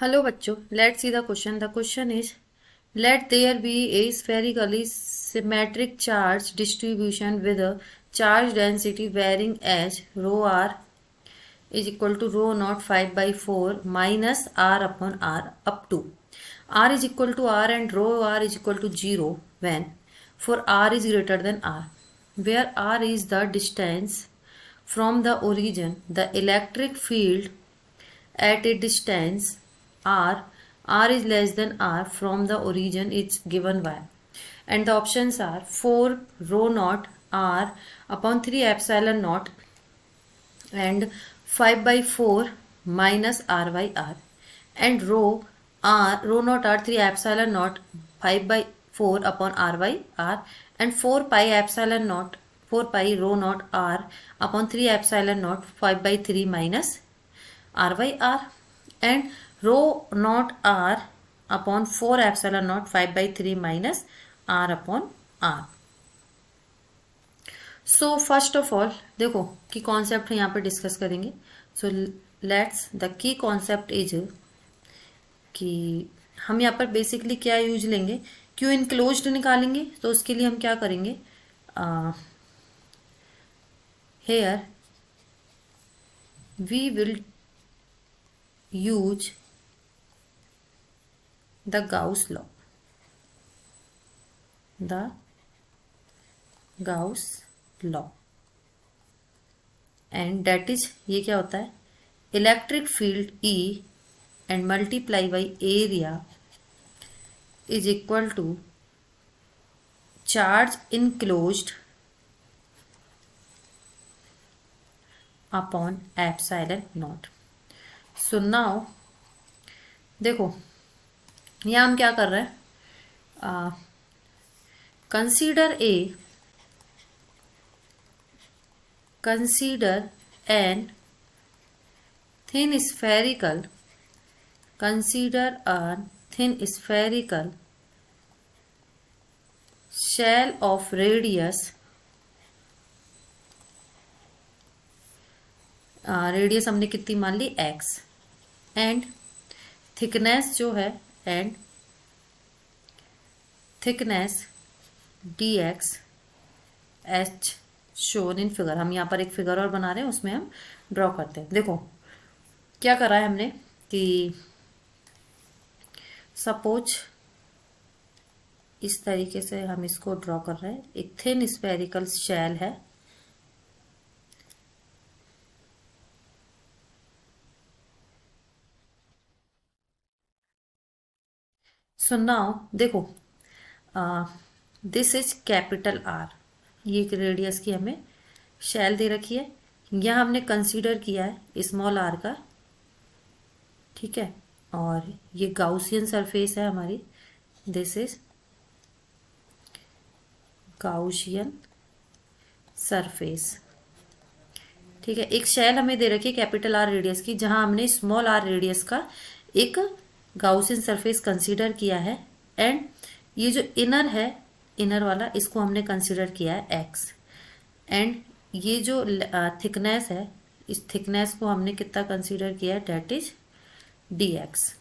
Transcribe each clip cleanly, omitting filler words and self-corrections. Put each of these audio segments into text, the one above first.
Hello बच्चों, let's see the question. The question is, let there be a spherically symmetric charge distribution with a charge density varying as rho r is equal to rho naught 5 by 4 minus r upon r up to r is equal to r and rho r is equal to 0 when for r is greater than r, where r is the distance from the origin. The electric field at a distance r, r is less than r from the origin is given by, and the options are 4 rho naught r upon 3 epsilon naught and 5 by 4 minus r by r, and rho naught r 3 epsilon naught 5 by 4 upon r by r, and 4 pi epsilon naught 4 pi rho naught r upon 3 epsilon naught 5 by 3 minus r by r, and rho naught r upon 4 epsilon naught 5 by 3 minus r upon r. So first of all देखो की concept यहाँ पे discuss करेंगे. So let's the key concept is कि हम यहाँ पर basically क्या यूज लेंगे, क्यों इनक्लोज्ड निकालेंगे. तो उसके लिए हम क्या करेंगे, here we will use the Gauss law. The Gauss law, and that is ये क्या होता है, electric field E and multiply by area is equal to charge enclosed upon epsilon naught. So now देखो यहाँ हम क्या कर रहे हैं, consider an thin spherical shell of radius हमने कितनी मान ली x, एंड थिकनेस जो है and thickness dx h shown in figure. हम यहाँ पर एक फिगर और बना रहे हैं, उसमें हम ड्रॉ करते हैं. देखो क्या करा है हमने कि सपोज इस तरीके से हम इसको ड्रॉ कर रहे हैं. एक थिन स्फेरिकल शेल है, सो नाउ देखो दिस इज कैपिटल आर, ये एक रेडियस की हमें शेल दे रखी है. यहाँ हमने कंसीडर किया है स्मॉल आर का, ठीक है, और ये गाउसियन सरफेस है हमारी. दिस इज गाउसियन सरफेस, ठीक है. एक शेल हमें दे रखी है कैपिटल आर रेडियस की, जहां हमने स्मॉल आर रेडियस का एक गाउसियन सरफेस कंसीडर किया है, एंड ये जो इनर है, इनर वाला, इसको हमने कंसीडर किया है x, एंड ये जो थिकनेस है, इस थिकनेस को हमने कितना कंसीडर किया है, that is dx.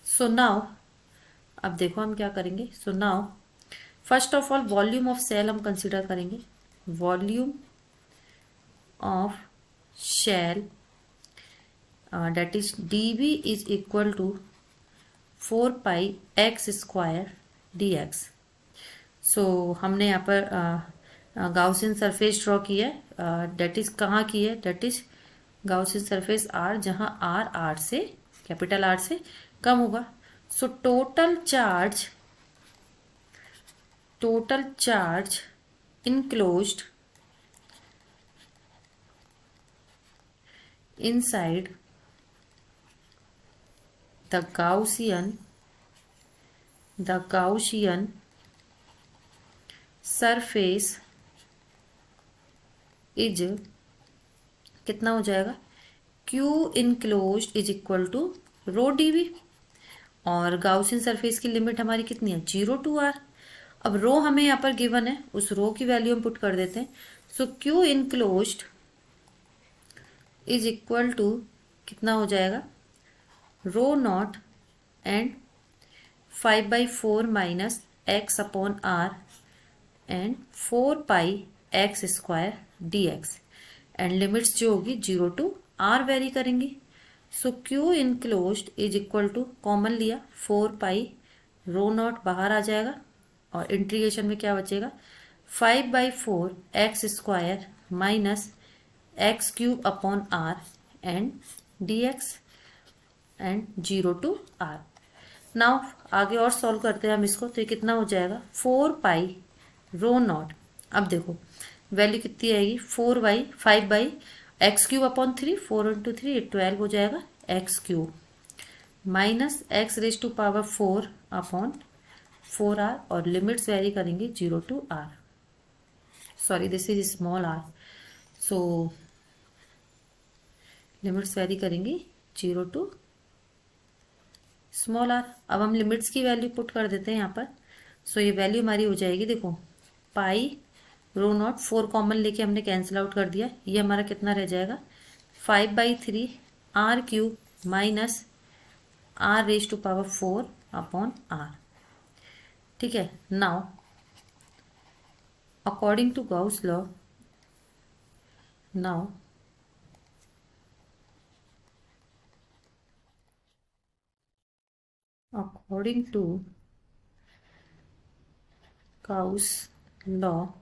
So now अब देखो हम क्या करेंगे. So now first of all volume of shell हम कंसीडर करेंगे. Volume of shell that is dV is equal to 4 pi x square dx. सो हमने यहाँ पर गाउसियन सरफेस ड्रॉ की है. डेट इज कहाँ की है, that is Gaussian surface R, जहाँ R से कैपिटल R से कम होगा. So total charge enclosed inside the Gaussian surface is कितना हो जाएगा, Q enclosed is equal to rho dV, और गाउसियन सरफेस की लिमिट हमारी कितनी है, 0 to r. अब रो हमें यहाँ पर गिवन है, उस रो की वैल्यू हम पुट कर देते हैं. So Q enclosed is equal to कितना हो जाएगा, rho naught and 5/4 minus x upon r and 4π(x²) dx and limits जो होगी 0 to r वेरी करेंगी. So Q enclosed is equal to common लिया 4π, रो नॉट बाहर आ जाएगा और इंटीग्रेशन में क्या बचेगा 5/4 x² minus x³ upon r and dx and 0 to r. Now आगे और सॉल्व करते हैं हम इसको. तो ये कितना हो जाएगा 4π रो नॉट. अब देखो वैल्यू कितनी आएगी 5/x³ अपॉन 3, 4 × 3 12 हो जाएगा x³ minus x⁴ upon 4r और लिमिट्स वेरी करेंगे 0 to r. Sorry this is small r. So limits very करेंगी 0 to स्मॉल r. अब हम लिमिट्स की वैल्यू पुट कर देते हैं यहाँ पर. सो ये वैल्यू हमारी हो जाएगी देखो पाई रो नॉट 4 कॉमन लेके हमने कैंसिल आउट कर दिया. ये हमारा कितना रह जाएगा 5/3 r³ minus r⁴ upon r. ठीक है. Now according to Gauss law, now according to Gauss law,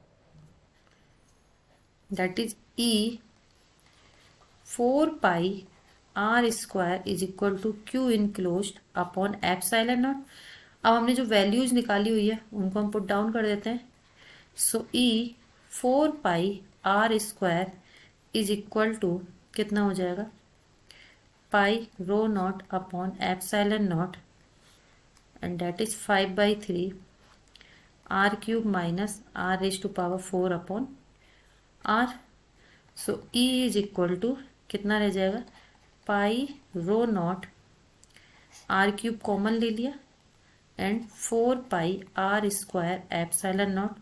that is E 4πr² is equal to Q enclosed upon epsilon naught. अब हमने जो वैल्यूज निकाली हुई है उनको हम पुट डाउन कर देते हैं. So E 4πr² is equal to कितना हो जाएगा pi rho naught upon epsilon naught and that is 5/3 r³ minus r⁴ upon r. So E is equal to कितना रह जाएगा pi rho naught r³ common ले लिया and 4πr² epsilon naught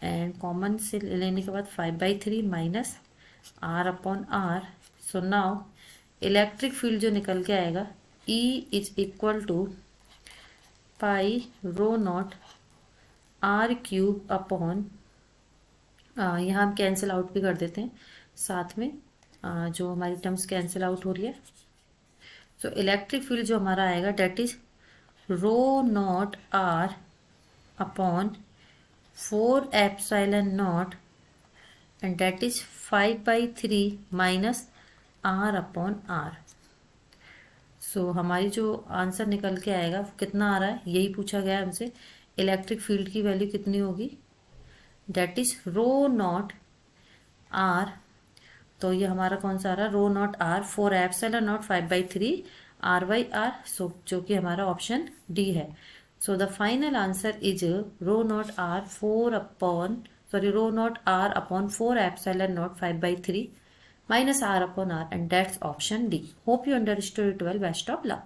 and common से लेने के बाद 5/3 minus r upon r. So now electric field जो निकल के आएगा E is equal to pi rho naught r³ upon यहाँ हम कैंसिल आउट भी कर देते हैं साथ में जो हमारी टर्म्स कैंसिल आउट हो रही है. सो इलेक्ट्रिक फील्ड जो हमारा आएगा that is rho naught r upon 4 epsilon naught and that is 5/3 minus r upon r. सो हमारी जो आंसर निकल के आएगा वो कितना आ रहा है यही पूछा गया है हमसे. इलेक्ट्रिक फील्ड की वैल्यू कितनी होगी that is rho naught r. तो ये हमारा कौन सा आ रहा है rho naught r 4 epsilon naught 5/3 r/r. So जो कि हमारा ऑप्शन डी है. So the final answer is rho naught r 4 upon 4 epsilon naught 5/3 minus r upon r, and that's option D. Hope you understood it well. Best of luck.